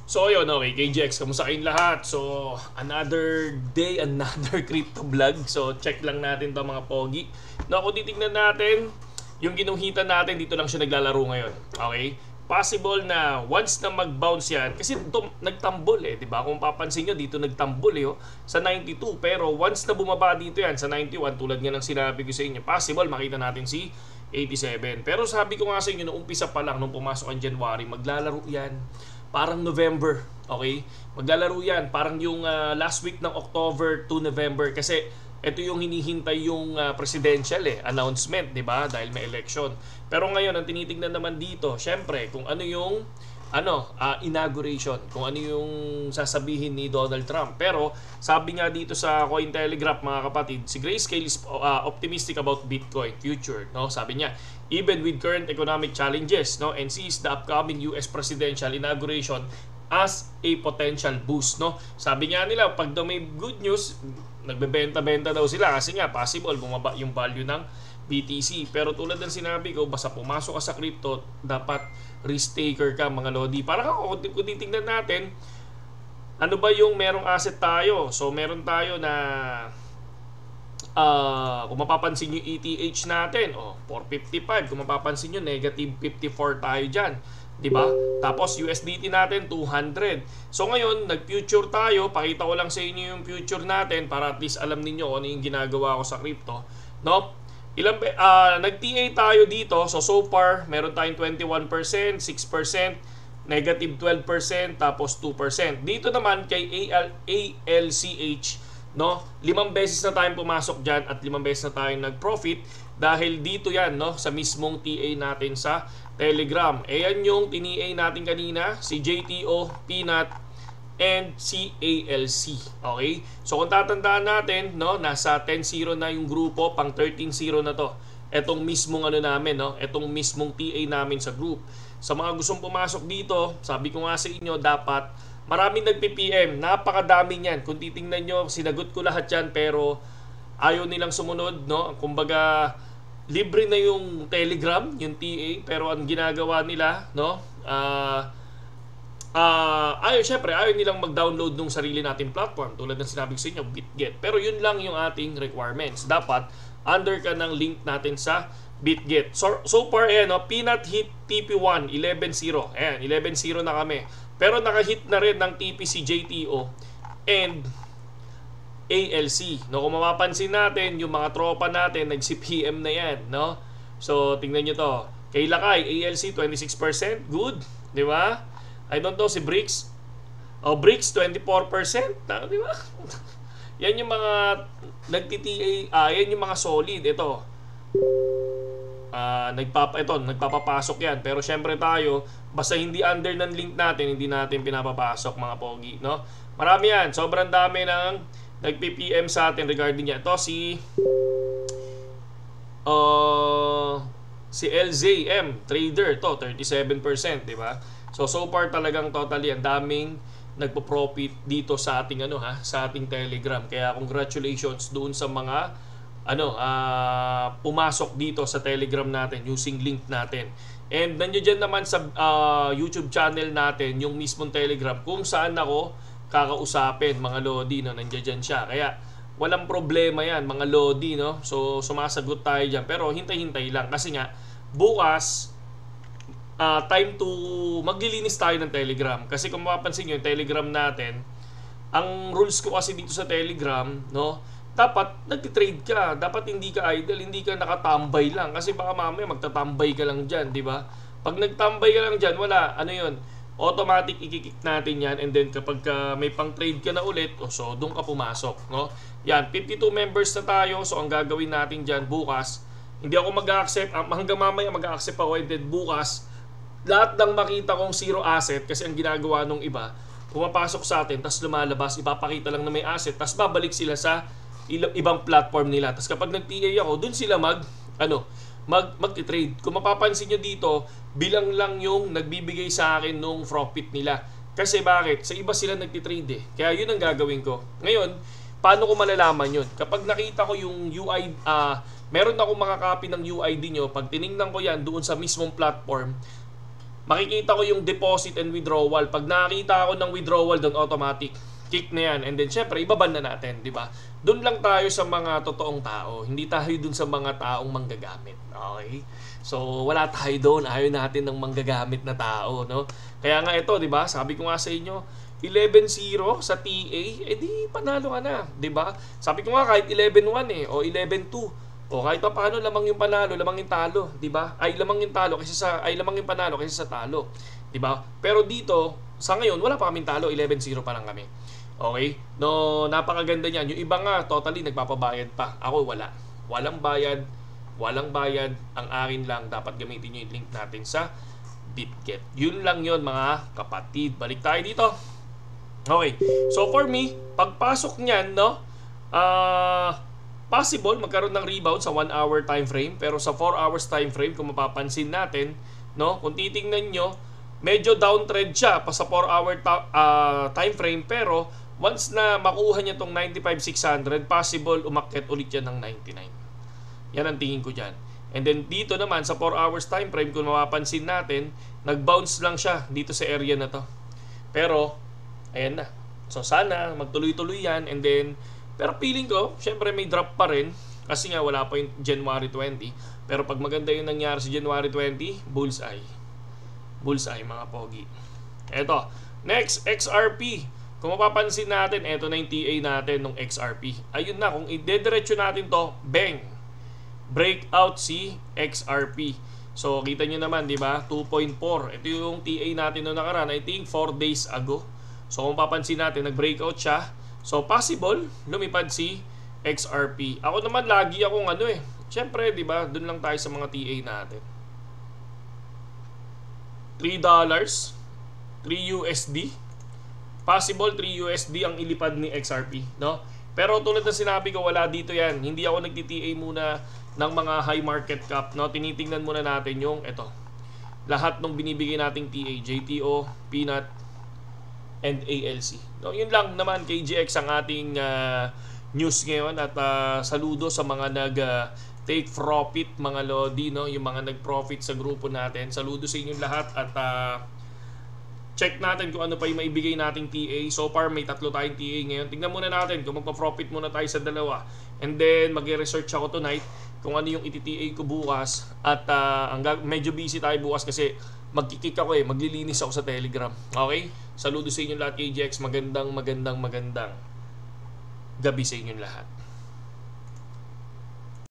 So yun, okay, KGX, kamusta kayong lahat? So, another day, another crypto vlog. So, check lang natin to mga pogi. No, kung titignan natin, yung ginuhitan natin, dito lang siya naglalaro ngayon. Okay? Possible na once na mag-bounce yan, kasi ito nagtambol di ba? Kung papansin nyo, dito nagtambol sa 92. Pero once na bumaba dito yan sa 91, tulad nga ng sinabi ko sa inyo, possible makita natin si 87. Pero sabi ko nga sa inyo, nung umpisa pa lang, nung pumasok ang January, maglalaro yan. Parang November, okay? Maglalaro yan. Parang yung last week ng October to November. Kasi ito yung hinihintay yung presidential announcement, di ba? Dahil may election. Pero ngayon, ang tinitingnan naman dito, syempre, kung ano yung inauguration, kung ano yung sasabihin ni Donald Trump. Pero sabi nga dito sa Cointelegraph, mga kapatid, si Grayscale is optimistic about Bitcoin future, no? Sabi niya, even with current economic challenges, no, and sees the upcoming US presidential inauguration as a potential boost, no? Sabi nga nila, pag daw may good news, nagbebenta-benta daw sila kasi nga possible bumaba yung value ng BTC. Pero tulad ng sinabi ko, basta pumasok ka sa crypto, dapat risk taker ka, mga lodi. Para kung titingnan natin, ano ba yung merong asset tayo? So meron tayo na kung mapapansin nyo ETH natin, 455. Kung mapapansin nyo, negative 54 tayo dyan. Diba? Tapos USDT natin 200. So ngayon, nag-future tayo. Pakita ko lang sa inyo yung future natin para at least alam niyo kung ano yung ginagawa ko sa crypto, no? Nag-TA tayo dito. So far, meron tayong 21%, 6%, negative 12%, tapos 2%. Dito naman kay ALCH, no? 5 beses na tayong pumasok diyan at 5 beses na tayong nag-profit dahil dito yan, no, sa mismong TA natin sa Telegram. Ayan yung tini-A natin kanina, si JTO, Peanut, and si ALC. Okay? So kung tatandaan natin, no, nasa 10-0 na yung grupo, pang 13-0 na to. Etong mismong namin, no, etong mismong TA namin sa group. Sa mga gustong pumasok dito, sabi ko nga sa inyo, dapat maraming nagpi-PM, napakadami niyan. Kung titingnan nyo, sinagot ko lahat yan, pero ayaw nilang sumunod, no? Kumbaga, libre na yung Telegram, yung TA, pero ang ginagawa nila, no? Syempre, ayaw nilang mag-download ng sarili nating platform, tulad ng sinabi ko sa inyo, BitGet. Pero yun lang yung ating requirements. Dapat, under ka ng link natin sa BitGet. So far, no, Peanut hit TP1, 11-0. Ayan, 11-0 na kami. Pero naka-hit na rin ng TP si JTO and ALC. No, kung mapapansin natin, yung mga tropa natin, nag-CPM na yan, no? So, tingnan nyo to. Kay Lakay, ALC, 26%. Good. Di ba? I don't know, si Bricks. Bricks, 24%. Di ba? Yan yung mga nagtita, yan yung mga solid. Ito. Nagpapapasok yan. Pero syempre tayo, basta hindi under ng link natin, hindi natin pinapapasok, mga pogi, no? Marami yan. Sobrang dami ng nag-PPM sa atin regarding niya. Ito si LZM trader to 37%, di ba? So far talagang totally ang daming nagpo-profit dito sa ating sa ating Telegram. Kaya congratulations doon sa mga pumasok dito sa Telegram natin using link natin. And nandiyan naman sa YouTube channel natin yung mismong Telegram kung saan ako kakausapin, mga lodi, no, nandiyan siya. Kaya walang problema yan, mga lodi, no. So sumasagot tayo diyan, pero hintay-hintay lang kasi nga bukas time to maglilinis tayo ng Telegram. Kasi kung mapapansin nyo, yung Telegram natin, ang rules ko kasi dito sa Telegram, no, dapat nagtitrade ka. Dapat hindi ka idle, hindi ka nakatambay lang. Kasi baka mamaya magtatambay ka lang dyan, di ba? Pag nagtambay ka lang dyan, wala, automatic ikikik natin yan. And then kapag may pang-trade ka na ulit, so doon ka pumasok, no? Yan, 52 members na tayo. So ang gagawin natin dyan bukas, hindi ako mag-accept, hanggang mamaya mag-accept ako, and then bukas, lahat ng makita kong zero asset, kasi ang ginagawa nung iba, pumapasok sa atin, tas lumalabas, ipapakita lang na may asset, tas babalik sila sa ibang platform nila. Tas kapag nag-TA ako, dun sila mag-trade. Kung mapapansin nyo dito, bilang lang yung nagbibigay sa akin nung profit nila. Kasi bakit? Sa iba sila nagtitrade Kaya yun ang gagawin ko. Ngayon, paano ko malalaman yun? Kapag nakita ko yung UI, meron akong mga copy ng UID nyo, pag tinignan ko yan doon sa mismong platform, makikita ko yung deposit and withdrawal. Pag nakita ako ng withdrawal doon, automatic kick na yan. And then syempre ibaban na natin, di ba? Doon lang tayo sa mga totoong tao, hindi tayo doon sa mga taong manggagamit. Okay? So wala tayo doon, ayaw natin ng manggagamit na tao, no? Kaya nga ito, di ba? Sabi ko nga sa inyo, 11-0 sa TA, di panalo ka na, di ba? Sabi ko nga kahit 11-1 o 11-2, o kahit pa paano lamang yung panalo, lamang yung talo, di ba? Lamang yung panalo kaysa sa talo, di ba? Pero dito, sa ngayon wala pa kaming talo, 11-0 pa lang kami. Okay? No, napakaganda niyan. Yung iba nga totally nagpapabayad pa. Ako wala. Walang bayad. Ang akin lang dapat gamitin niyo yung link natin sa BitGet. Yun lang yun mga kapatid. Balik tayo dito. Okay. So for me, pagpasok niyan, no, possible magkaroon ng rebound sa 1 hour time frame, pero sa 4 hours time frame kung mapapansin natin, no, kung titingnan nyo, medyo downtrend siya pa sa 4 hour time frame, pero once na makuha niya tong 95,600, possible umakyat ulit yan ng 99. Yan ang tingin ko dyan. And then dito naman sa 4 hours time frame, kung mapapansin natin, nag-bounce lang siya dito sa area na to. Pero ayan na. So sana magtuloy-tuloy yan. And then, pero feeling ko, syempre may drop pa rin. Kasi nga wala pa yung January 20. Pero pag maganda yung nangyari sa January 20, bullseye. Bullseye mga pogi. Eto. Next, XRP. Kung mapapansin natin, eto na yung TA natin ng XRP. Ayun na, kung idediretso natin to, bang! Breakout si XRP. So, kita nyo naman, di ba? 2.4. Ito yung TA natin noong nakaraan. I think 4 days ago. So kung papansin natin, nag-breakout siya. So possible, lumipad si XRP. Ako naman lagi akong syempre, di ba, dun lang tayo sa mga TA natin. $3, 3 USD. Possible 3 USD ang ilipad ni XRP, no? Pero tulad na sinabi ko, wala dito yan. Hindi ako nagti-TA muna ng mga high market cap, no? Tinitingnan muna natin yung lahat ng binibigay nating TA, JTO, Peanut, and ALC. No, yun lang naman KGX ang ating news ngayon at saludo sa mga take profit mga lodi, no, yung mga nag-profit sa grupo natin. Saludo sa inyong lahat at check natin kung ano pa yung maibigay nating TA. So far may 3 tayong TA ngayon. Tingnan muna natin kung magpa-profit muna tayo sa 2. And then mag-research ako tonight kung ano yung iti-TA ko bukas at medyo busy tayo bukas kasi magkikik ako maglilinis ako sa Telegram. Okay? Saludo sa inyong lahat KGX. Magandang gabi sa inyong lahat.